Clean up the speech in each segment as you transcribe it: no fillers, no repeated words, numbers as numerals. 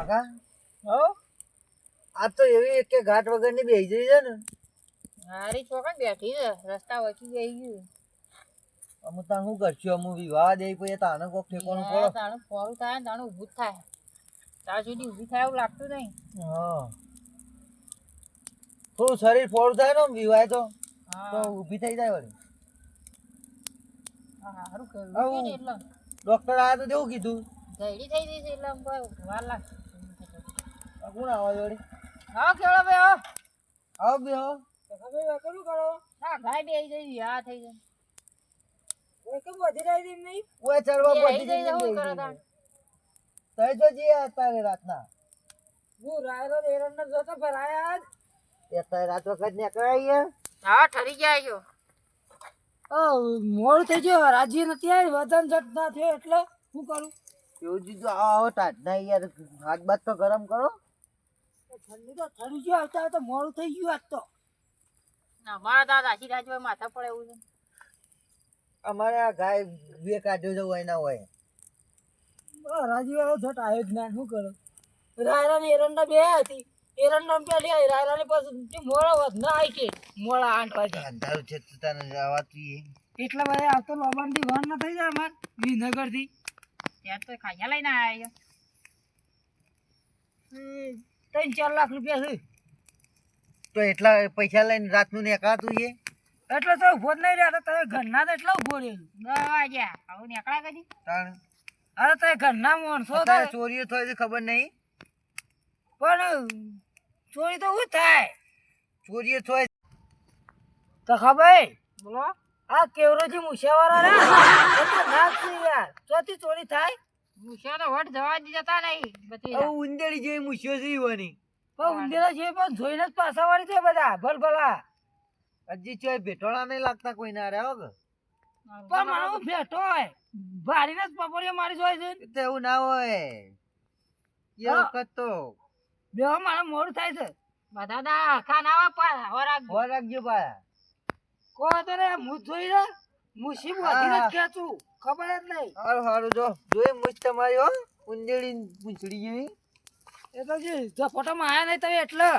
કાકા હો આ તો એવી એક કે ઘાટ વગરની બેહી જઈ છે ને. હારી ચોકન બેઠી છે રસ્તા વચ્ચે જઈ ગયું અમુ તાણ શું કરશું અમુ વિવાહ દે પછી તાણે કોક ઠેકોનું પડો. તાણું ફોરું થાય ને તાણું ઊભું જ થાય ત્યાં સુધી ઊભી થાય એવું લાગતું નહીં. હા થોડું શરીર ફોડ થાય ને વિવાહ તો હા ઊભી થઈ જાય વળી. સારું કર્યું આવું. છે ને એટલે ડોક્ટર આયા તો કેવું કીધું? ગયડી થઈ ગઈ છે એટલે આમ કોઈ વાર લાગશે. આ કોણ આવા જોડે? હા કેળો ભાઈ હો આવો બે હો. શું કરો હા ગાય બે જઈ હા થઈ જાય કેમ વધી રહી હતી નહીં ઓય ચડવા એ પડી જઈ જઈ શું કરો તાણ તઈ જો જે અત્યારે રાતના હું રાયરો એરંડા જોતો ભરાયા એ તઈ રાત વખત નીકળાય હા ઠરી ગયા છો મોડું થઈ ગયો રાજી નથી આવી વજન જટ ના થયો એટલે શું કરું એવું જીજુ આવો ટાટના યાર હાથ બાથ તો ગરમ કરો. ઠંડી તો ઠરી ગયો આવતા તો મોડું થઈ ગયું આજ તો મારા દાદા આખી રાત માથા પડે એવું છે અમારે આ ગાય બે કાઢ્યો છે હોય ના હોય. રાજી વાળો જટ આવ્યો જ ના શું કરે રાયરા ને એરંડા બે હતી એરંડા પેલી આવી રાયરા ને પછી મોડા વધ ના આવી કે મોડા 8 વાગે અંધારું છે તો તને જવાતું એટલા બધા આવતો લોબાન થી વન ના થઈ જાય અમાર વિનગર થી ત્યાં તો ખાયા લઈને આવ્યા 3-4 લાખ રૂપિયા છે તો એટલા પૈસા લઈને રાતનું નીકળાતું છે. એટલે તો ઉભો જ નહીં રહ્યા તમે ઘરના તો એટલા ઉભો રહ્યો 10 વાગ્યા આવું નીકળ્યા કદી તાણ અરે તમે ઘરના માણસો અત્યારે ચોરીઓ થાય છે ખબર નહીં પણ ચોરી તો શું થાય ચોરીઓ થાય તો ખબર બોલો આ કેવરોજી મુશિયાવાળા રે નાક છે યાર ચોથી ચોરી થાય મુશિયા તો વટ જવા દી જતા નહીં બધી હવે ઉંદેડી જેવી મૂછ્યો છે ઈવાની. પણ ઉંદેરા છે પણ જોઈને જ પાછા વાળી છે બધા ભલભલા હજી ચોય ભેટોળા નહીં લાગતા કોઈ ના રહ્યા હો. પણ મારો ભેટો હોય ભાડીને જ પપોડીયા મારી જોય છે એ તો એવું ના હોય એ વખત તો બે મારે મોડું થાય છે બધા દા ખાના હો રાખજો પાયા. કો તો રે હું જોઈ રે મુસીબ વધીને જ ખેંચું ખબર જ નહીં હારું હારું જો જોઈ મૂછ તમારી હો ઉંદેડી પૂંછડી જેવી. એ તો જો ફોટોમાં આયા નહીં તમે એટલે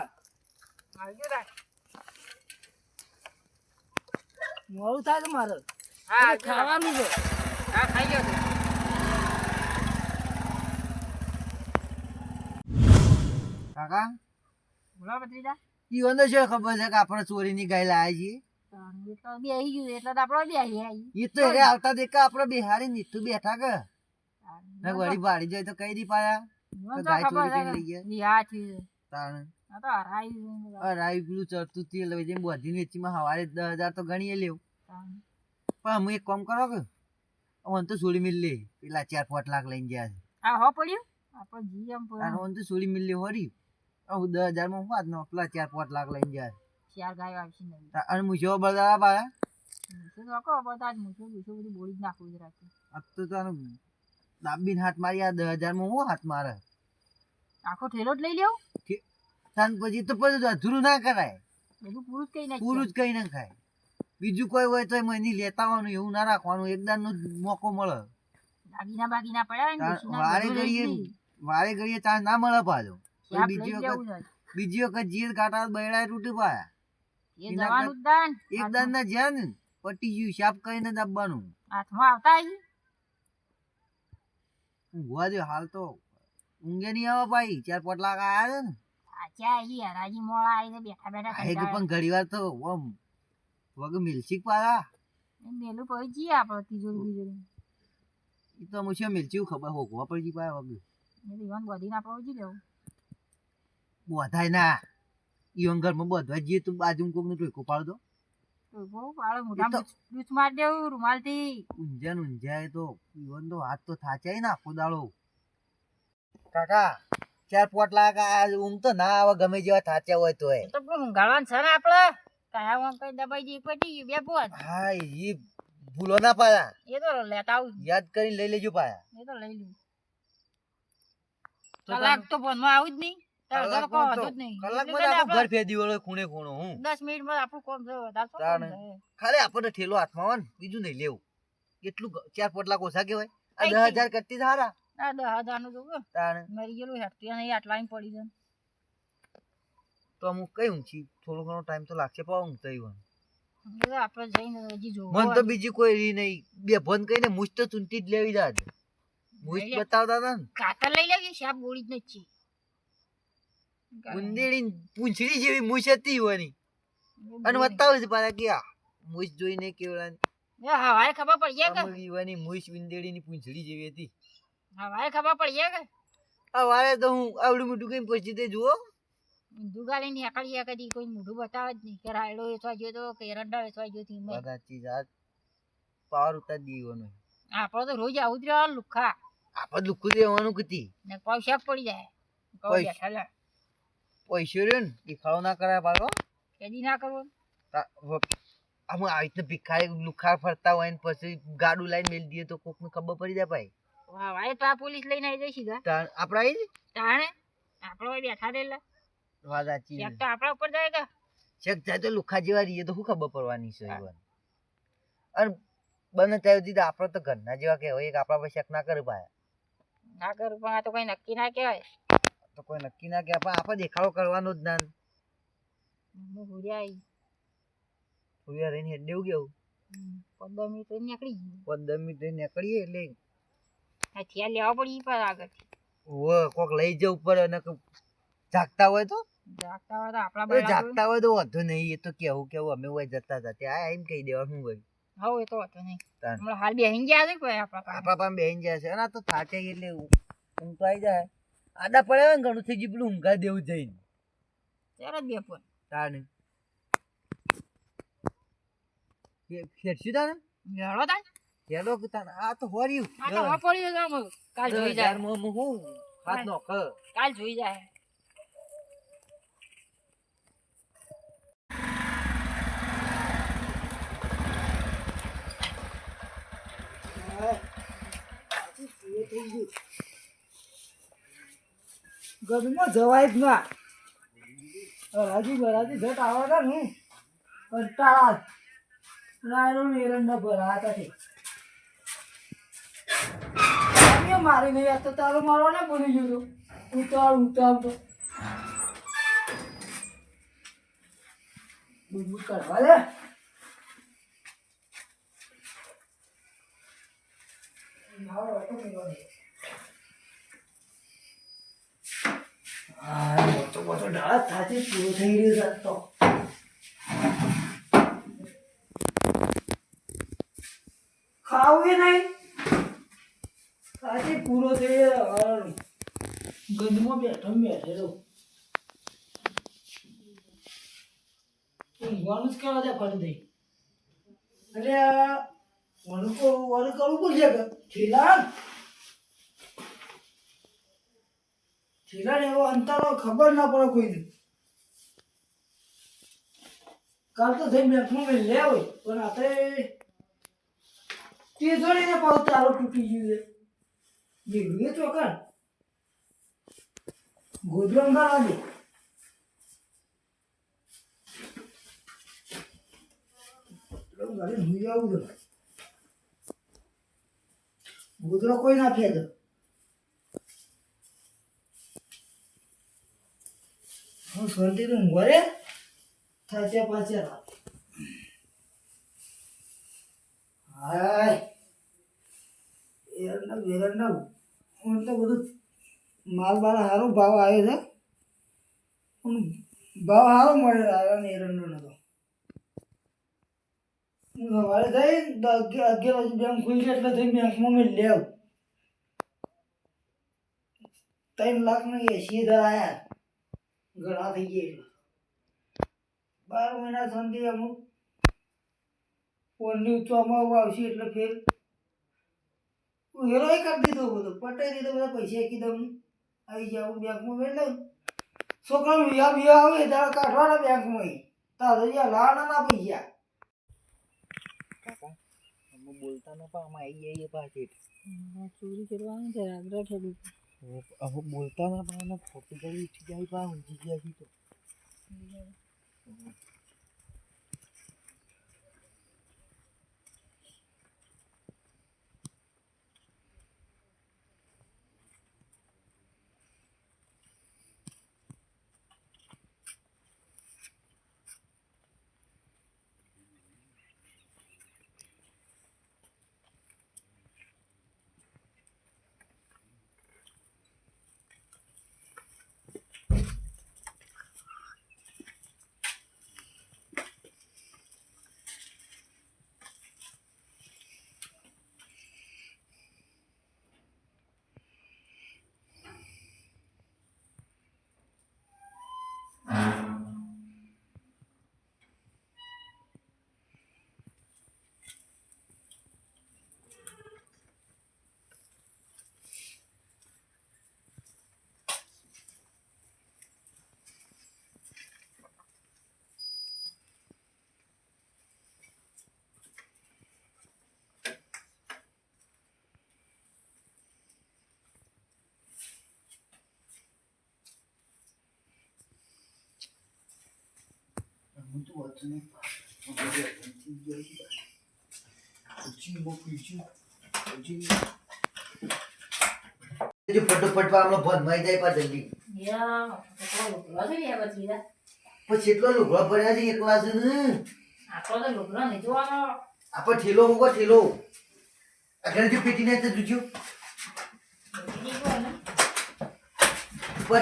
મોડું થાય છે મારે હા ખાવાનું છે હા ખાઈ ગયો છે કાકા બોલા ભત્રીજા ઈવન છે ખબર છે કે આપણે ચોરીની ગાય લાયા છીએ. એટલે બેહી ગયું એટલે તો આપણે બેહી આવી એ તો એને આવતા દેખા આપણે બિહારી નીઠું બેઠા કે ના વળી ભાડી જાય તો કઈ દી પાયા તો ગાય ચોરી કરીને લઈ ગયા. હા છે તાણ આ તો હરાઈ રાઈ પેલું ચડતું તેલ લઈ જઈને બધી વેચીમાં હવારે 10,000 તો ગણીએ લેવું. પણ અમે એક કામ કરો કે અમને તો સોળી મિલ લે પેલા 4-5 લાખ લઈને ગયા છે. આ હો પડ્યું આપણે જીએમ અને અમને તો સોળી મિલ લે હોરી 10,000 માં વાત નો પેલા 4-5 લાખ લઈને ગયા છે. 4 ગાયો આવશે નહીં અને મુછો બળદારા પાયા મુછો તો કો બધા મુછો બધી બોળી જ નાખું જ રાખી આ તો તારું દાબીને હાથ મારી આ 10,000 માં હું હાથ મારે આખો ઠેલો જ લઈ લેવું તાન પછી તો પછી અધૂરું ના કરાય બધું પૂરું જ કઈ નાખ પૂરું જ કઈ ના ખાય. બીજું કોઈ હોય તો મહિની લેતા આવવાનું એવું ના રાખવાનું એકદમ નો મોકો મળે બાગીના પડ્યા વારે ઘડીએ ચાન્સ ના મળે પાછો. બીજી વખત જીર કાંટા બૈડા તૂટી પાયા એકદમ ના જ્યાં ને પટી ગયું શાપ કરીને દાબવાનું હાથમાં આવતા ઊંઘવા દે હાલ તો ઊંઘે નહીં આવે ભાઈ 4-5 લાખ આયા છે ને પણ ઘડી વાર તો વગ મિલસી પાયા મેલું પડી જઈએ આપણે તિજોરી એ તો મુશ્યો મિલસી ખબર હોગવા પડી પાયા વગ બધીને આપણે ઓછી લેવું બોધાય ના ઈ ઘરમાં બોધવા જઈએ તું બાજુ કોક ને ટોકો પાડો મારી દેવું રૂમાલ થી ઊંઝાય તો ઈવન તો હાથ તો થાચાય ને આખો દાડો. કાકા 4-5 લાખ ઊંઘ તો ના આવે ગમે જેવા થાચા હોય તો ઊંઘાડવાનું છે ને આપડે કયા કઈ દબાઈ જઈ પટી ગયું બે બોલ હા એ ભૂલો ના પાયા એ તો લેતા આવું યાદ કરીને લઈ લેજો પાયા એ તો લઈ લઉં કલાક તો ફોનમાં આવું જ નહીં ઘર ફેદી વળો ખૂણે ખૂણો હું 10 મિનિટમાં આપણું કામ છે ખાલી આપણને ઠેલો હાથમાં આવે ને બીજું નહીં લેવું એટલું 4-5 લાખ ઓછા કેવાય આ 10,000 કરતી સારા આ 10,000 નું જોવું તાણ મરી ગયેલું હેઠતું નહીં આટલા ઈ પડી જાય તો અમુક કઈ ઊંચી થોડો ઘણો ટાઈમ તો લાગશે પણ ઊંઘ થઈ હોય એ તો આપણે જઈને હજી જોવું મન તો બીજી કોઈ રી નહીં બે ફોન કહીને મૂછ તો ચૂંટી જ લેવી જાત મૂછ લઈ લે. બતાવતા હતા ને કાતર લઈ લેવી સાપ ગોળી જ નથી ઉંદેડી પૂંછડી જેવી મૂછ હતી હોની અને બતાવે છે પાછા કે આ મૂછ જોઈને કેવડા હવાએ ખબર પડી જાય કે અમરીવાની મૂછ ઉંદેડીની પૂંછડી જેવી હતી હવાએ ખબર પડી જાય કે આ વારે તો હું આવડું મોટું કઈ પછી તે જુઓ દુગાલી નીકળીએ કદી કોઈ મોઢું બતાવે જ નહીં કે રાયડો વેચવા ગયો તો કે એરંડા વેચવા ગયો થી મેં બધા ચીજ આ પાવર ઉતાર દીવાનો આપણો તો રોજ આવું જ રહેવાનું લુખા આપણે લુખું દેવાનું કીધી ને પૈસા પડી જાય કહું પૈસા. બેઠા લે પૈસો રહ્યો ને એ ખાવ ના કરાય પાછો કેદી ના કરવું આમ આવી રીતે ભિખારી લુખાર ફરતા હોય ને પછી ગાડું લાઈન મેલી દઈએ તો કોકને ખબર પડી જાય ભાઈ હવાએ તો આ પોલીસ લઈને આવી જઈ સીધા આપડા આવી તાણે આપણો અહીં બેઠા રહેલા વાત સાચી ચેક તો આપણા ઉપર જાય કે ચેક જાય તો લુખા જેવા રહીએ તો શું ખબર પડવાની છે ઈવન અને બને ત્યાં સુધી તો આપણે તો ઘરના જેવા કહેવાય એક આપણા પર શેક ના કરે ભાઈ ના કરું પણ આ તો કઈ નક્કી ના કહેવાય તો કોઈ નક્કી ના કે આપણે દેખાડો કરવાનો જ ના હું ભૂર્યા આવી થોડી વાર રહીને હેડ દેવું કેવું 15 મિનિટ રહીને નીકળી ગયું 15 મિનિટ રહીને નીકળીએ એટલે આ થયા લેવા પડી પર આગળથી કોક લઈ જવું પડે અને જાગતા હોય તો જાગતા હોય તો આપણા બાજુ જાગતા હોય તો વાંધો નહીં એ તો કેવું અમે હોય જતા હતા ત્યાં એમ કહી દેવાનું શું હોય હવ એ તો હતો નહીં તાન. હમણાં હાલ બેહીને ગયા છે કોઈ આપણા પાસે આપણા પાસે બેહીને જાય છે અને આ તો થાકે એટલે ઊંઘ તો આવી જાય આડા પડે હોય ને ઘણું થઈ ગયું પેલું ઊંઘા દેવું જઈને ત્યારે જ બે ફોન તાને ફેરશું તાને લેડો તાન હેલો તાને આ તો હોર્યું આ તો હવે પડ્યું છે આમાં. કાલ જોઈ જાય હું હાથ નો કાલ જોઈ જાય ગરમીમાં જવાય જ ના હરાજી બરાજી જટ આવવા ને કંટાળા રાયરો ને એરંડા ભરાતા છે મારી નહીં તો તારો મારવા ને ભૂલી ગયો ઉતાર તો બુટ કાઢવા દે મોટો ડાળ થાચે પૂરો થઈ રહ્યો તો ખાવું નહીં થાચે પૂરો થઈ રહ્યો ગંદમાં બેઠેલો ઊંઘવાનું જ કરવા દે ફરી દઈ એટલે વણ કરવું પડશે કે ઠેલા ને એવો અંતરો ખબર ના પડે કોઈને કાલ તો થઈ બેઠું મેં લે હોય પણ આપણે તે જોડીને પાછું તારો તૂટી ગયું છે બેગુએ ચોકર ગોદરો અંગાર દે ગાડી ભૂઈ આવું તો ગોદરો કોઈ ના ફેદ હું શાંતિ તો ઊંઘવા રે થાચ્યા પાછા રાત હાય એરંડા હું તો બધું માલ બાર સારો ભાવ આવ્યો છે પણ ભાવ સારો મળે આવ્યો ને એરંડોનો તો હું સવારે થઈ 11 વાગે બેંક ખુલી એટલે થઈ બેંકમાં મેં લેવ 3,80,000 આવ્યા ઘણા થઈ ગયા 12 મહિના શાંતિ અમુક ફોનની ચોમાવું આવશે એટલે ફેર હેરો કરી દીધો બધો પટાઈ દીધો બધા પૈસા એકદમ આવી જાવ બેંકમાં મેળ દઉં છોકરાનું વિયા બિયા આવે ત્યારે કાઢવાના બેંકમાં તારે જ્યાં લાવવાના ના પૈસા બોલતા ન પણ આમાં આવી જઈએ પાછી ચોરી કરવાનું છે આગ્રહ ખેડૂત હવે બોલતા ના પણ ફોટો કરી ઉઠી જાય પા ઊંઘી ગયા છે તો ફટોફટ આમનો ભરમાઈ જાય પા જલ્દી. પછી એટલો લુગડો પડ્યા છે એકલા છે ને. આપણે ઠેલો મૂકો ઠેલો. આગળથી પેટી ને જુજો. ઉપર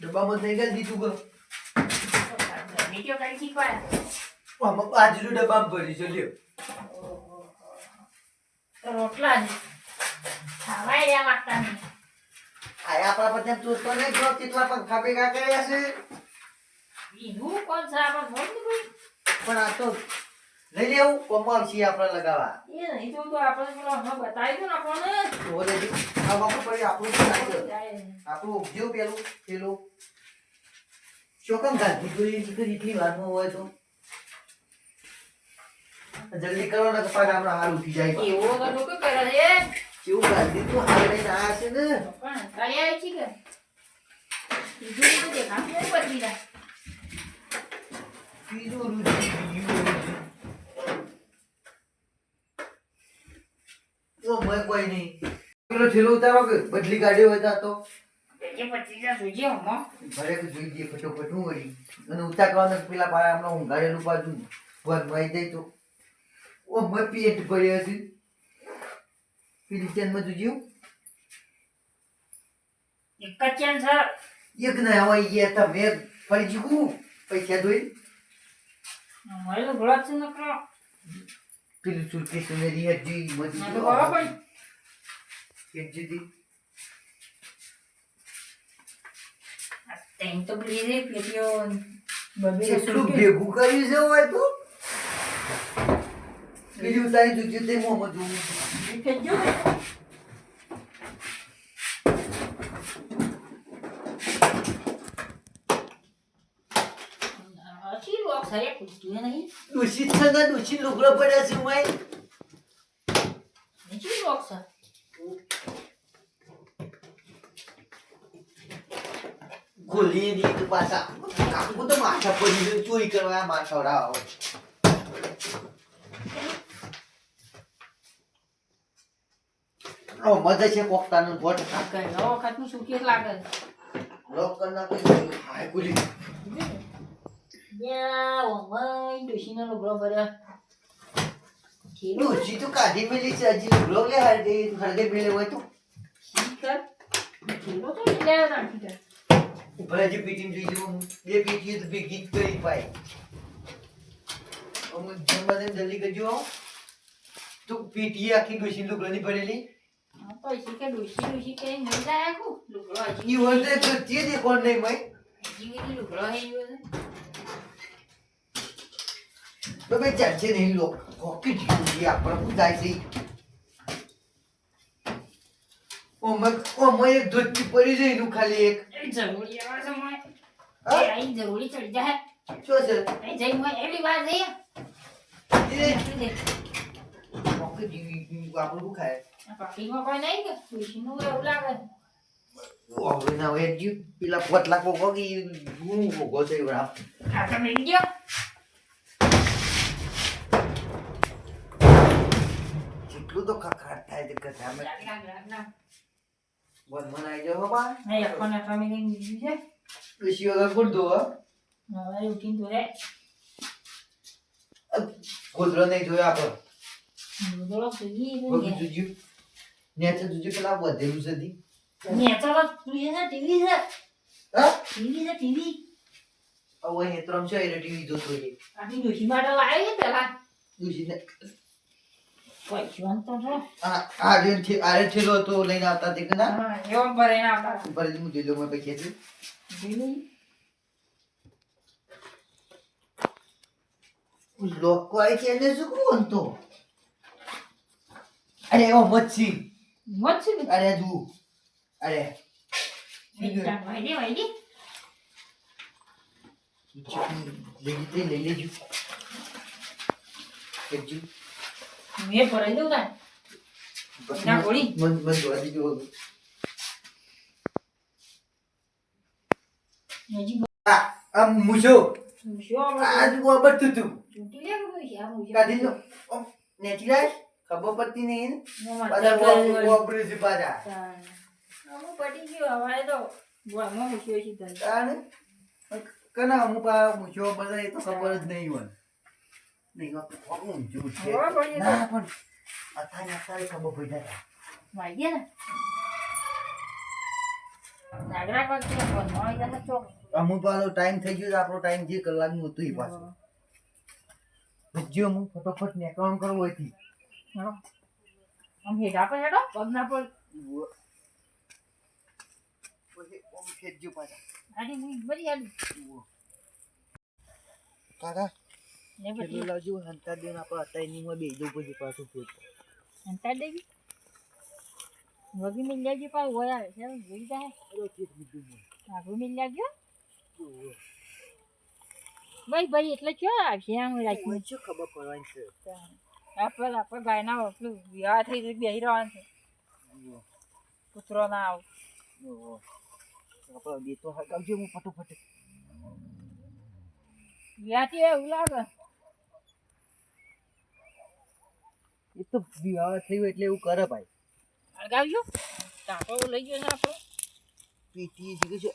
ડબ્બામાં થઈ ગયા દીધું કરો. આમાં બાજુ ડબ્બામાં ભરી છે લ્યો. રોટલા જ ખાવાય રહ્યા માગતા નહીં. આયા આપણા પર તું તો ને જો કેટલા પંખા ભેગા કર્યા છે. બીજું કોણ છે આપણે જોઈ કોઈ પણ આ તો લઈ લેવું કોમમાં આવશે આપણે લગાવવા. એ નહીં તો આપણે પેલો હમણાં બતાવી દો ને આપણને ઓલે આ બાપુ પડી આપણું ચાલે. આપણું ઉપજ્યું પેલું પેલું ચોકમ ગાંધી જોઈ એટલી વારમાં હોય તો જલ્દી કરો ને તો પાછા આપણે હાલ ઉઠી જાય. એવો તો લોકો કરે છે કેવું ગાંધી તું હાલ લઈને આવ્યા છે ને. પણ કાલે આવી છે કે બીજું તો દેખાતું નહીં બદલી જાય. બીજું રૂજી બીજું તો મેં કોઈ નહીં. પેલો ઠેલો ઉતારો કે બદલી કાઢ્યો હોય તો જે 25,000 જોઈએ હમણાં ભરે કે જોઈ દઈએ ફટોફટ હું વળી અને ઉતારવાનું પેલા પારા હમણાં ઊંઘાડેલું બાજુ ભરમાઈ જાય તો ઓ મેં પેટ ભર્યો છે. પેલી ચેનમાં જોજો એક જ ચેન સર એક ના હોય ગયા તમે ફરી જીવું પૈસા દોઈ મારે તો ઘોડા છે નકરો પેલું સુરકેસ મેરી હજી મજી ના તો બરાબર એક જીદી તેમ તો પેલી પેટીઓ બબે એટલું ભેગું કર્યું છે હોય તો પેલી ઉતારી જોજો તે મોહમ્મદ જોવું કેજો આછી લોક સરે પૂછતું નહીં દૂષિત છે ને દૂષિત લુગડો પડ્યા છે ભાઈ નીચી લોક સર ગોલી ની તો પાછા આખું તો માથા પડી ચોરી કરવા માથા રાવ ઓ મજા છે કોકતાનું ભોટ કઈ નવો વખતનું શું કેસ લાગે લોક કરના કોઈ હાય ગોલી યા ઓમાઈ દોશીનો લુગડો ભર્યા દૂષિત તો કાઢી મેલી છે હજી લુગડો લે હાડે હળગે મેલે હોય તો કર કિલો તો લે રાખી કર ઉપર હજી પીટીમ જોઈ જવું બે પીટીએ તો ભેગી જ કરી પાય અમુક જમવાને જલ્દી કરજો તો પીટીએ આખી દૂષિત લુગડોની ભરેલી પૈસી કે ડોશી કે નહીં જાય આખું લુગડો ઈ વળતે તો તે દે કોણ નહીં ભાઈ જીવી લુગડો હે યો તો બે ચાલશે નહીં લોક કોકી જીવી આપણે હું જાય છે ઓમાં એક ધોતી પડી જાય એનું ખાલી એક જરૂરી આવે છે મોય હા? એ આઈ જરૂરી ચડી જાય શું છે એ જઈ મોય એવી વાત જઈએ કોકી જીવી આપણે શું ખાય પાકીમાં કોઈ નહીં કે ડોશીનું એવું લાગે હવે ના હોય જી પેલા પોટલા કોકો કે હું ભોગો છે બરાબર આ તો મિલ ગયો જેટલું તો ખખડાટ થાય તે કથામાં ના વન મન આવી જાવ બાબા નહીં આપણને ફેમિલી દીધી છે ઋષિ વગર કોણ દો હવે ઉઠીને તો રે ગોદરો નહીં જોયો આપણે બોલો સુજી બગી જોજો નેચે જોજો પેલા વધેલું છે દી ને ચાલો તું એ ટીવી છે હા ટીવી છે ટીવી હવે અહીં ત્રણ છે એટલે ટીવી જોતો છે આખી ડોશી માટે લાવી છે પેલા દુશીને પૈસા તો છે આ ઠેલો હતો લઈને આવતા તે કે ના હા એવો ભરે ના આવતા પર હું જોઈ લઉં મેં પૈસા છે લોકો આઈ છે એને શું કોણ તો અરે ઓ મચ્છી મચ્છી અરે જુ અરે વાયદી વાયદી લઈ લેજો કેજો મેં ભરાઈ દઉં તા ના ગોળી મન જોવા દીજો હજી આ મૂછો શું આ જ ગોબર તું ચૂંટી લે કે ભાઈ આ મુજબ કાઢી લો નેચી લાય ખબર પડતી નહીં ને મોમાં પાછા ચકલ ગોબરું છે પાછા હું પટી ગયો હવારે તો બોલમાં મૂક્યો છે તને તાણે કના અમુક આ મૂછો બધા એ તો ખબર જ નહીં હોય નહીં જૂઠ છે ખબર પડી ના પણ અત્યારે ખબર પડી જાય વાઈ ગયા ને નાગરા કરતી ફોન માં આવી જશે ચોક અમુક પાછો ટાઈમ થઈ ગયો આપણો ટાઈમ જે કલાકનું હતું એ પાછું ભજ્યો હું ફટોફટ ને એકાઉન્ટ કરવો હતી આમ હેડા પર હેડો પગના પર પછી ઓમ ખેજ્યો પાછા આડી મુઈ બરી આડી કાકા ને કેટલું પછી લાવજો હંતા દેન આપણે અટાઈનીમાં બેસી જવું પછી પાછું ફેર અંતા દેવી વગી મિલ જાજી પાછું હોય આવે છે જોઈ જાય આગળ મિલ જાજો ભાઈ એટલે ક્યાં આવશે આમ રાખી શું ખબર પડવાની છે આપણે ગાયના પેલું વિવાહ થઈ બેસી રહેવાનું છે કૂતરો ના આવ આપણે બે તો હટાવજો હું ફટોફટ વિવાહથી એવું લાગે એ તો વિવાહ થયું એટલે એવું કરે ભાઈ અગાવજો ટાંકો લઈ ગયો ને આપણો પીટી છે કે છે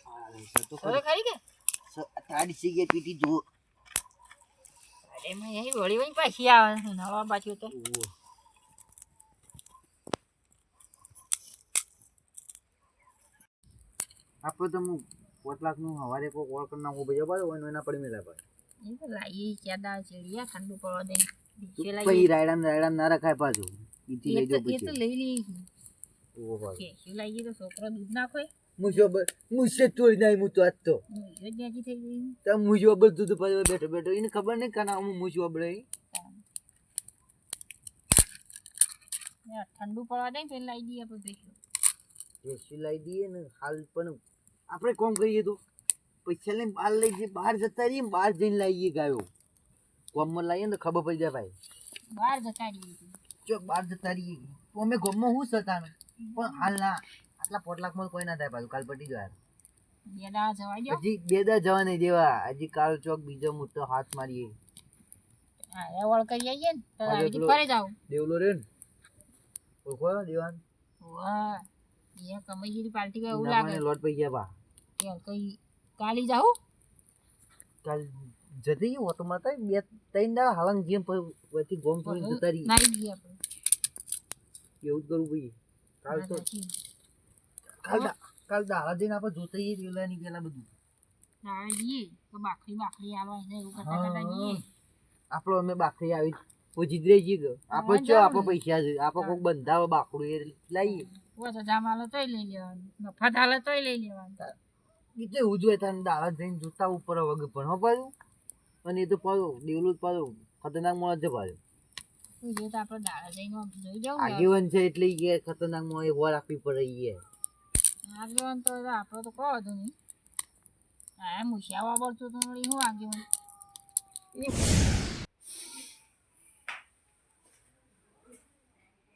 તો હવે ખરી કે તાડી સી ગયા પીટી જો અરે મેં અહીં વળી વળી પાછી આવે નવા પાછું તો આપણે તો હું 5 લાખનું હવારે કોઈ કોલ કરી નાખું ભાઈ બરાબર હોય એના પડી મેલા ભાઈ એ તો લાવી ક્યાદા ચેડિયા ઠંડુ પડવા દે પછી રાયડા ના રખાય પાછું પીટી લઈ દો એ તો લઈ લઈએ ઓહો ભાઈ કે શું લાગી તો છોકરો દૂધ નાખો મુશે તોડી નાઈ હું તો આજ તો એ જ્યાંથી થઈ ગઈ તો મુજો બધું તો પાછો બેઠો બેઠો એને ખબર નહીં કાના હું મુજો બળે ઠંડુ પડવા દે પેલા લાવી દઈએ આપણે ભેગું એસી લાવી દઈએ ને હાલ પણ આપણે કોમ કરીએ તો પૈસા લઈને બહાર લઈ જઈએ બહાર જતા રહીએ બહાર જઈને લાવીએ ગાયો કોમમાં લાવીએ ને તો ખબર પડી જાય ભાઈ બહાર જતા રહીએ જો બહાર જતા રહીએ તો અમે ગમમાં હું સતા પણ હાલ ના આટલા 5 લાખમાં કોઈ ના થાય પાછું કાલ પટી જાય બે દાડા જવા દો હજી 2 દા જવા નહીં દેવા હજી કાલ ચોક બીજો મોટો હાથ મારીએ હા એ વળ કરી આવીએ ને તો અરે આવી પેલો- ફરે જાવ દેવલો રે ને ઓળખો દેવાન વાહ એ કમાઈની પાર્ટી કા એવું એના લાગે મને લોટ પઈ ગયા બા કે કઈ કાલી જાઉં કાલ જતી ગયો તો માતા 2-3 દાડા હાલંગ જેમ પછી ગોમ થોડી જતા રહી નાઈ દઈએ આપણે એવું જ કરવું ભાઈ કાલ તો કાલ દાડા જઈને આપણે જોતા જઈએ પેલાની પેલા બધું નાઈ દઈએ તો બાખરી આલવા છે એવું કરતા કરતા જઈએ આપણો અમે બાકરી આવી પછી જ રહી ગયો આપણે ચો આપણે પૈસા છે આપણે કોઈક બંધાવે બાકડું એ લાવીએ ઓછો જામ હાલે તોય લઈ લેવાનું મફત હાલે તોય લઈ લેવાનું એ તો એવું જ હોય તારે દાડા જઈને જોતા ઉપર વગે પણ હો પાછું અને એ તો પાછું ડેવલું પાછું ખતરનાક માણસ છે પાછું તું જે તો આપણે દાડા જઈને આમ જોઈ જાઉં ને આગેવાન છે એટલે એ ખતરનાક માણસ એ વાર આપવી પડે એ આગેવાન તો આપણે તો કહો હતું નહીં હા મૂછ્યા વાપરતું તો વળી શું આગેવાન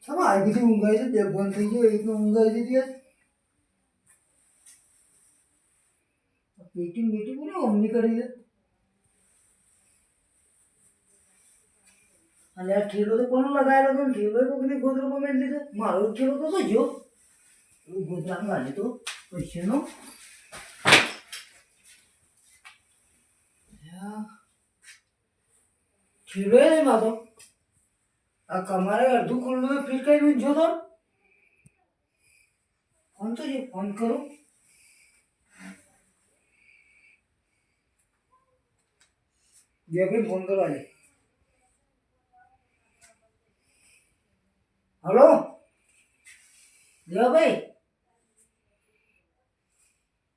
છમા આ બધી ઊંઘાઈ છે બે બંધ થઈ ગયો એકનો ઊંઘાઈ દીધી મીટિંગ કોને અમની કરી છે અને આ ઠેલો તો કોનો લગાવેલો હતો ને ઠેલો તો કદી ગોદરો પર મેળ લીધો મારો ઠેલો તો જો ગોદરામાં ગાલી તો પૈસાનો ઠેલો એ નહીં માતો આ કમારે અડધું ખુલ્લું ફીટ કરીને જો તો ફોન તો જે ફોન કરું જે ભાઈ ફોન કરવા દે હલો દેવાભાઈ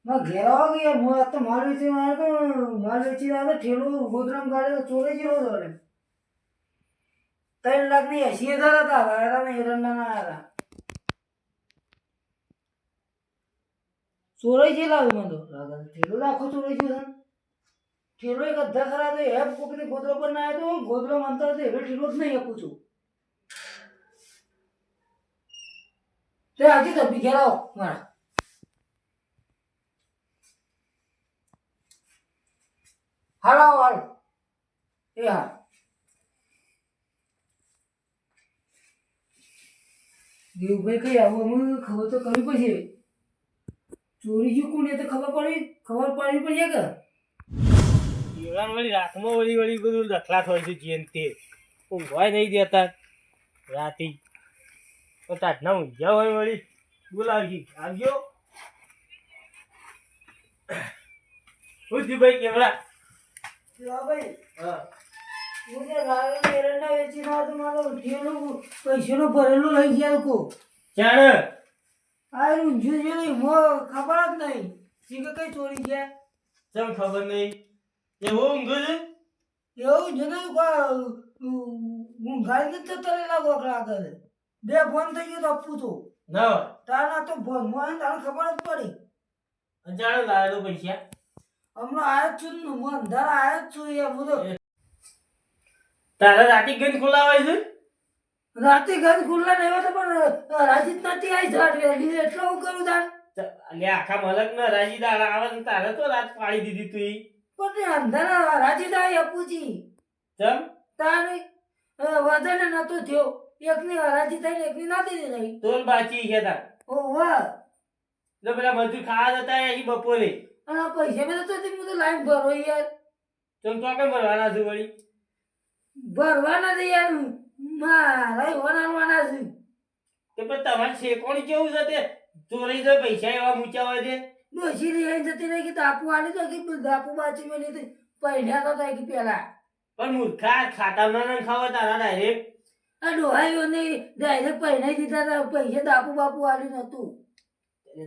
ના ઘેર આવો કે યાર હું આ તો માલ વેચી આવ્યો ઠેલો ગોદરામ ગાડે ચોરે જેવો હતો એટલે 3 લાખ ની 80,000 હતા આવ્યા ને એરંડા ના આવ્યા ચોરાઈ જેલા આવ્યું મને તો ઠેલો આખો ચોરાઈ ગયો ઠેલો એક અધા ખરા તો હેપ કોકની ગોદરો પર ના આવ્યો તો ગોદરો મંતર તો હવે ઠેલો જ નહીં આપું છું તે આજે તો બી ઘેર આવો મારા હાલો એ હા દેવભાઈ કઈ આવું અમે ખબર તો કરવી પડશે ચોરી જો કોને તો ખબર પાડવી પડશે કે એવડા વળી રાતમાં વળી બધું દખલા થાય છે જેમ તે ઊંઘવાય નહીં દેતા રાતી તો તાટના ઊંઘ્યા હોય વળી બોલાવજી આવજો શું થયું ભાઈ કેવડા ભાઈ હા હું જે ગાયો એરંડા વેચી ના તો મારો ઠેલો પૈસાનો ભરેલો લઈ ગયા લોકો ચાણ આ ઊંઝું છે નહીં મો ખબર જ નહીં શીખે કઈ ચોરી ગયા ચમ ખબર નહીં એવું ઊંઘું છે એવું છે ને હું ગાડી તો તરેલા ગોખલા કરે બે ફોન થઈ ગયો તો આપું તો ના તારના તો ફોન મને તારે ખબર જ પડી ચાણ લાવેલો પૈસા હમણાં આયા જ છું ને હું અંધારા આયા જ છું યાર હું તો તારા રાતે ગંજ ખોલાવાય છે રાતે ઘર ખુલ્લા નહીં હોતા પણ રાજીત નથી આવી જાટ વેલી એટલે હું કરું તાર એટલે આખા મલક ના રાજી દાડા આવે ને તારે તો રાત પાડી દીધી તું ઈ. પણ અંધારા રાજીત આવી અપુજી ચમ તારે વધારે નતો થયો એકની હરાજી થઈને એકની નાતી રહી તોલ બાચી છે તાર ઓ વાહ એટલે પેલા મજૂર ખાવા જતા અહીં બપોરે અને આ પૈસા મેં તો હું તો લાઈન ભરો યાર ચમ તો કેમ ભરવાના છે વળી ભરવાના છે યાર મારા વનાવવાના છે તે પણ તમારે શેકોણી કેવું છે તે ચોરી છે પૈસા એવા મૂચ્યા હોય છે ડોસી રહી જતી રહી કે દાપુ આલી તો કે દાપુ બાચી મેલી તો પહેલા તો થાય કે પેલા પણ મૂર્ખા ખાતામાં ના ખાવા તારા ડાયરેક્ટ આ ડોહાઈઓને ડાયરેક્ટ પહેરાઈ દીધા હતા પૈસા દાપુ બાપુ આલી નતું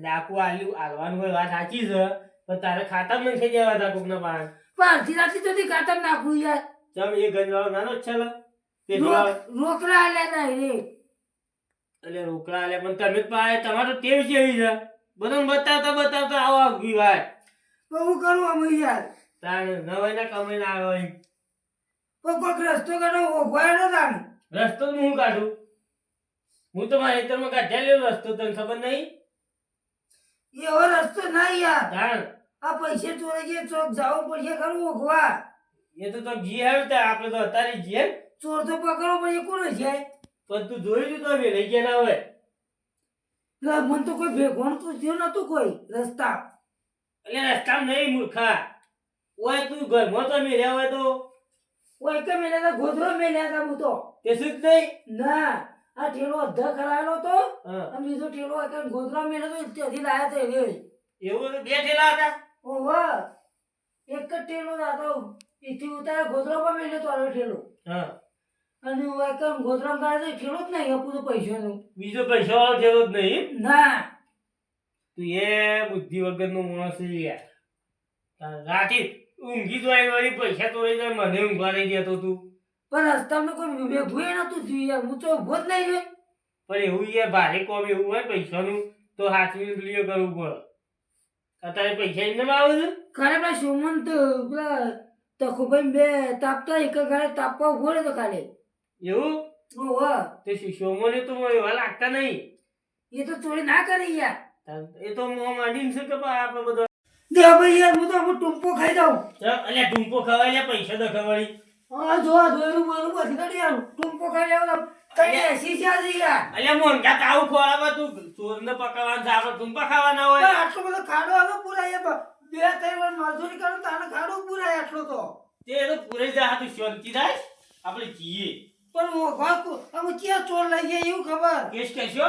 ડાકુ આલવાનું હોય વાત સાચી છે પણ તારે ખાતામાં નથી દેવા તા કોકના પાન પારથી રાતી તો ખાતર નાખું યાર ચમ એ ગંજવાળો નાનો જ છે લા તે જોવા રોકડા આલ્યા નહીં રે એટલે રોકડા આલે પણ તમે જ પાય તમારો ટેવ છે એવી છે બધું બતાવતા આવો આગી વાત તો હું કરું અમે યાર તાણે નવાઈના કમાઈને આવ્યો અહીં તો કોઈક રસ્તો કાઢો ઓગવાયો તાણ રસ્તો જ હું કાઢું હું તો મારા ખેતરમાં કાઢ્યા રસ્તો તને ખબર નહીં એવો રસ્તો ના યાર તાણ આ પૈસા ચોરી ગયા ચોક જવું પડશે ખરું ઓગવા એ તો જી આવ્યું ત્યાં આપણે તો અત્યારે જીએ ચોર તો પકડવો પડે કોણ છે પણ તું જોયું તું તો હવે લઈ ગયા ના હોય મને તો કોઈ ભેગોણ તો થયો નતું કોઈ રસ્તા એટલે રસ્તામાં નહીં મૂર્ખા ઓય તું ઘરમાં તો મેલ્યા હોય તો કોઈ કે મેલ્યા હતા ગોધરો મેલ્યા હતા હું તો તે શું જ નહીં ના આ ઠેલો અધ્ધા કરાયેલો તો હા અને બીજો ઠેલો હતો ગોધરા મેલ્યો તો ત્યાંથી લાયા હતા એ એવું તો બે ઠેલા હતા ઓહો એક જ ઠેલો હતો એથી ઉતારે ગોધરા પર મેલ્યો તો હવે ઠેલો હા અને એકમ ગોધરામ કાઢે તો ઠેલો જ નહીં આપું તો પૈસાનું બીજો પૈસા વાળો ઠેલો જ નહીં ના તું એ બુદ્ધિ વગરનો માણસ છે યાર રાતે ઊંઘી જાય વળી પૈસા તો લઈ જાય મને ઊંઘવા નહીં દેતો તું પણ રસ્તામાં કોઈ ભેગું નતું થયું યાર હું તો ઉભો જ નહીં રહ્યો પણ એવું યાર ભારે કોમ એવું હોય પૈસાનું તો હાથવી લિયો કરવું પડે અત્યારે પૈસા એમને આવે છે કાલે પેલા સોમંત પેલા તખુભાઈ બે તાપતા એક ગાડે તાપવા ઉભો રહ્યો તો કાલે એવું ઓહો તે શિષ્યોને તો એવા લાગતા નહીં એ તો ચોરી ના કરી યાર એ તો મોં માંડીને છે કે આપણે બધો દે ભાઈ યાર હું તો હું ટૂંપો ખાઈ જાઉં એટલે ટૂંપો ખવાય પૈસા તો ખવાડી હા જો આ ધોયેલું બોલું બધી કાઢી યાર ટૂંપો ખાઈ જાવ કઈ એસી છે યાર એટલે મોંઘા તાવ ખોળામાં તું ચોરને પકડવાનું છે આપણે ટૂંપા ખાવાના પણ હોય આટલો બધો ખાડો આનો પૂરાય બે ત્રણ વાર મજૂરી કરું તાને ખાડો પૂરાય આટલો તો તે તો પૂરે જા તું શાંતિ થાય આપણે જીએ પણ અમે ક્યાં ચોર લઈ જાય એવું ખબર કેસ કહેશો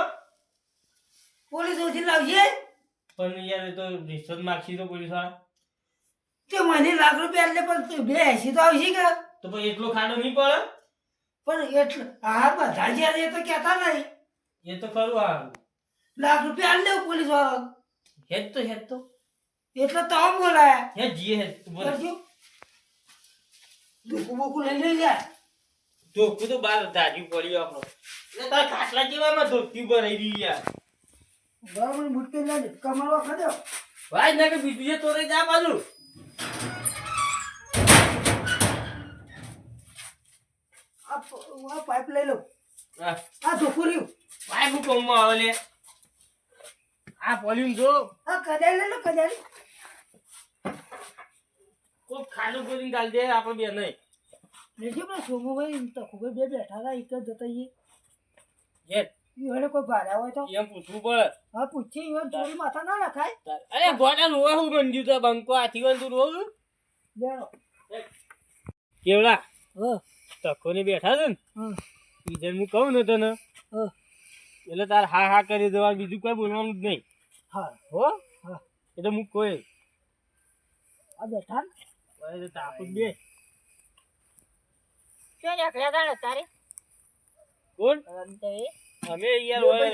પોલીસ ઓછી લાવશે પણ યાર એ તો રિશ્વત માગશી તો પોલીસ વાળા તે મને લાખ રૂપિયા એટલે પણ 82 તો આવશે કે તો પછી એટલો ખાડો નહીં પડે પણ એટલે હા બધા જ્યારે એ તો કહેતા નહીં એ તો ખરું હા લાખ રૂપિયા આલ દેવું પોલીસ વાળો હેજ તો એટલે તો આમ બોલાયા હે જીએ હે તું બોલ કરજો દુકુ બુકુ લઈ લઈ યાર ધોકું તો બાર દાજી પડી આપણો એટલે તારા ખાટલા જેવામાં ધોકી ભરાઈ રહી યાર બરાબર મુટ્ટે લાગે કમાવા ખાજો ભાઈ ના કે બીજું જે તોરે જા બાજુ આ પાઇપ લઈ લો હા આ ધોકું રહ્યું ભાઈ હું કોમમાં આવે લે આ પોલ્યુમ જો આ કદાઈ લઈ લો કદાઈ કોક ખાનું બોલીને ગાલ દે આપણે બે નહીં નથી પેલા સોમુભાઈ તખુભાઈ બે બેઠા હતા એક જ જતા ઈ જેટ ઈવડે કોઈ ભાડા હોય તો એમ પૂછવું પડે હા પૂછી ઈવડે ચોરી માથા ના નખાય અરે ગોડા રોવા હું બંધ્યું તો બંકો હાથી તું રોવું બેડો કેવડા હા તકોને બેઠા છે ને હા બીજાને હું કહું ને તને હા એટલે તારે હા હા કરી દેવાનું બીજું કોઈ બોલવાનું જ નહીં હા હો હા એટલે હું કોઈ આ બેઠા ને તાપું બે ક્યાં નીકળ્યા તા ને તારે કોણ રમતે અમે યાર હોય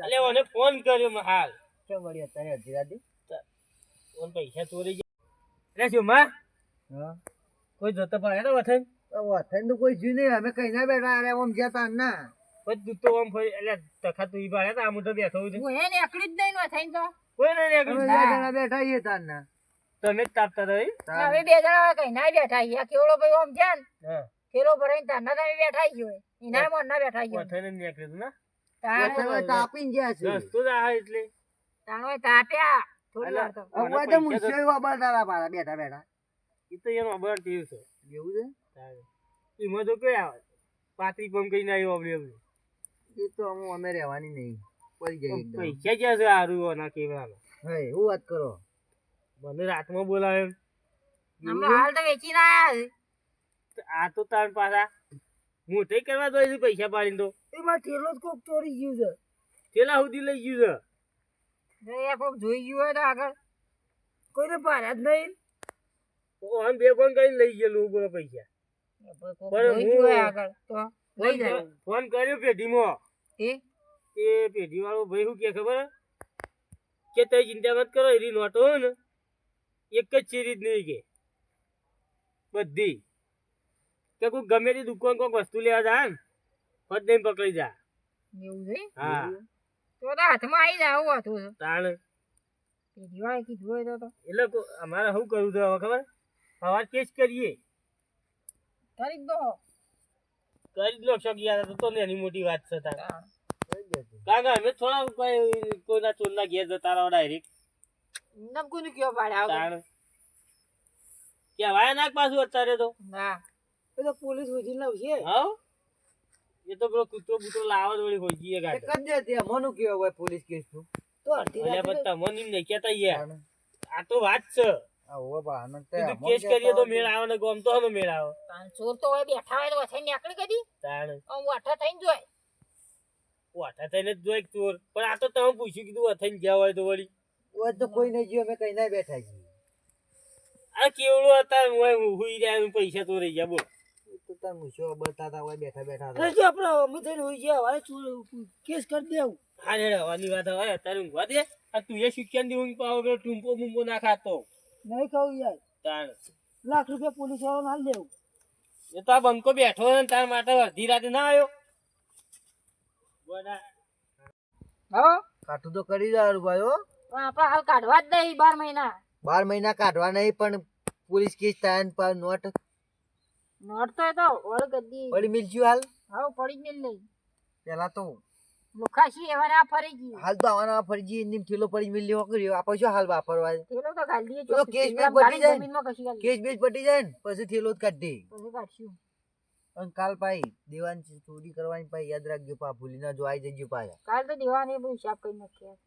એટલે મને ફોન કર્યો મેં હાલ ફોન પૈસા ચોરી ગયા એટલે શું માં કોઈ જતો પડે ને વથન વથન તો કોઈ જ્યું નહીં અમે કઈ ના બેઠા અરે આમ જતા ના બધું તો આમ ફરી એટલે તખા તું ઈ ભાડે આ હું તો બેઠો છું હું હે નીકળી જ નહીં થઈને તો કોઈ નહીં અમે નીકળ્યું. બે જણા બેઠા છીએ તાર ના તમે જ તાપતા રહી હવે બે જણા કઈ ના બેઠા અહીંયા કેવડો ભાઈ આમ છે ને હા કેલો ભરાઈને તારના તમે બેઠા ગયો એના મન ના બેઠા ગયો વથન જ નીકળ્યું ને વથન તાપીને ગયા છે રસ્તો જ આ એટલે તાણો તાપ્યા થોડી વાર તો હવે તો મુશ્કેલ વાપરતા પાછા બેઠા બેઠા એ તો એનો અબર ટીવ છે એવું છે એમાં તો કઈ આવે પાતરી પંપ કઈ ના આવ્યું એ તો અમે રહેવાની નહીં પડી જાય એકદમ પૈસા ક્યાં છે હારું ના કેવડા હે હું વાત કરો મને રાતમાં બોલાવે હમણાં હાલ તો વેચી ના આયા છે. આ તો તાર પાછા મોટે કરવા દો છે પૈસા પાડીને તો એમાં ઠેલો જ કોક ચોરી ગયું છે છેલ્લા સુધી લઈ ગયું જો એ કોક જોઈ ગયું હોય તો આગળ કોઈને ભાડા જ નહીં છે આમ બે ફોન કરીને લઈ ગયેલું બોલો પૈસા કોક પણ જોઈ ગયું હોય હું- આગળ તો લઈ જાય ફોન કર્યો પેઢીમાં એ એ પેઢી વાળો ભાઈ શું કે ખબર હે? કે તમે ચિંતા મત કરો એની નોટો હોય ને એક જ ચીરી જ નહીં કે બધી કે કોઈ ગમે તે દુકાન કોઈક વસ્તુ લેવા જાય ને ફટ દઈને પકડી જા એવું છે હા તો હાથમાં આવી જાય આવું હતું તાણ દિવાળી કીધું હોય તો એટલે અમારે શું કરવું છે હવે ખબર સવાર કેસ કરીએ કરી જ દો કરી જ લો શકી યાર તો એની મોટી વાત છે તાર તાણ. કારણ કે અમે થોડા કોઈના ચોરના ઘેર જતા રહો ડાયરેક્ટ નમ કોઈને કયો પાડે આવું તાણ કહેવાય નાખ પાછું અત્યારે તો ના એ તો પોલીસ વધી લાવશે હા એ તો પેલો કૂતરો બૂતરો લાવવા જ વળી હોય જઈએ ગાડી કરી દે તે મનું કેવું હોય પોલીસ કેસ નું તો અડધી અલ્યા રાત્રે પણ તમને એમ નહીં કહેતા યાર આ તો વાત છે આવો બહાનો કીધું કેસ કરીએ તો મેળ આવે ને ગમતો હોય ને મેળ આવે તાણ ચોર તો હોય બેઠા હોય તો વથાઈ નીકળી કદી તાણ આમ વાઠા થઈને જોય વાઠા થઈને જ જોઈ ચોર પણ આ તો તમે પૂછ્યું કીધું અથાઈને ગયા હોય તો વળી હોય તો કોઈ નહીં જ્યું અમે કઈ ના બેઠા છીએ આ કેવડું હતા હુઈ રહ્યા પૈસા તો રહી ગયા બોલ એ તો તાર મૂછો બતાતા હોય બેઠા બેઠા અરે જો આપણે અમે થઈને હોઈ ગયા હવે કેસ કરી દેવું હા રે હવાની વાત હવે અત્યારે ઊંઘવા દે આ તું એ શીખ્યા ની ઊંઘ પાવ પેલો ટૂંપો બૂંપો ના ખાતો નહીં કહું યાર તાણ લાખ રૂપિયા પોલીસ વાળાને હાલ દેવું એ તો આ બંકો બેઠો ને તાર માટે અડધી રાતે ના આવ્યો બોલા હો કાઠું તો કરી દેવાનું ભાઈ હો પણ આપણે હાલ કાઢવા જ નહીં 12 મહિના 12 મહિના કાઢવા નહીં પણ પોલીસ કેસ થાય ને પાછું નોટ નોટ તો એ તો ઓળ ગદ્દી પડી મિલજ્યું હાલ હવે પડી જ નહીં લઈ પેલા તો લુખાશી એવા ના ફરી ગઈ હાલ તો આવવાના ફરજી એની ઠેલો પડી મિલ્યો કર્યો આપણે શું હાલ વાપરવા થેલો તો ગાલી દઈએ પેલો કેસ બેસ પટી જાય ને. કેસ બેસ પટી જાય ને પછી ઠેલો જ કાઢી દે પછી કાઢશું અને કાલ પાઈ દેવાની ચોરી કરવાની પાઈ યાદ રાખજો પા ભૂલી ના જો આવી જજો પાછા કાલ તો દેવાની બધું હિસાબ કરી નાખ્યા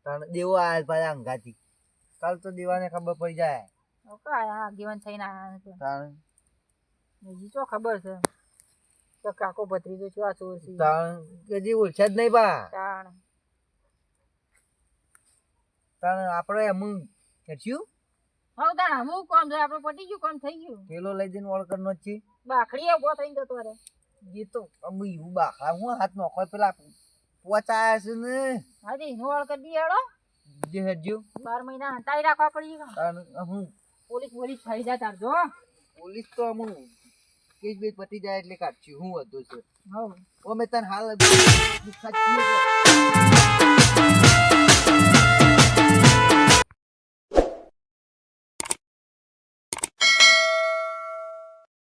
તાણ દેવો આયા પાછા અંગાથી કાલ તો દેવાને ખબર પડી જાય ઓકે હા જીવન થઈને આયા નથી તાણ હજી તો ખબર છે તો કાકો ભત્રીજો છો આ ચોર છે તાણ કદી ઓળખ્યા જ નહીં પા તાણ તાણ આપણે એમ શું હવે તાણ અમુક કામ છે આપણે પટી ગયું કામ થઈ ગયું ઠેલો લઈ જઈને ઓળખનો જ છે બાખડી ઉભો થઈને જતો રે એ તો અમે એવું બાખા હું હાથ નોખો પેલા પોચાયા છે ને હાજી નો વાળ કરી દઈએ હેડો જે હજુ 12 મહિના હંતાઈ રાખવા પડી ગયું તાણ હું પોલીસ પોલીસ ફરી જાય તાર જો પોલીસ તો અમુક કેસ બેસ પતી જાય એટલે કાઢશું હું હતું છે હવ અમે તને હાલ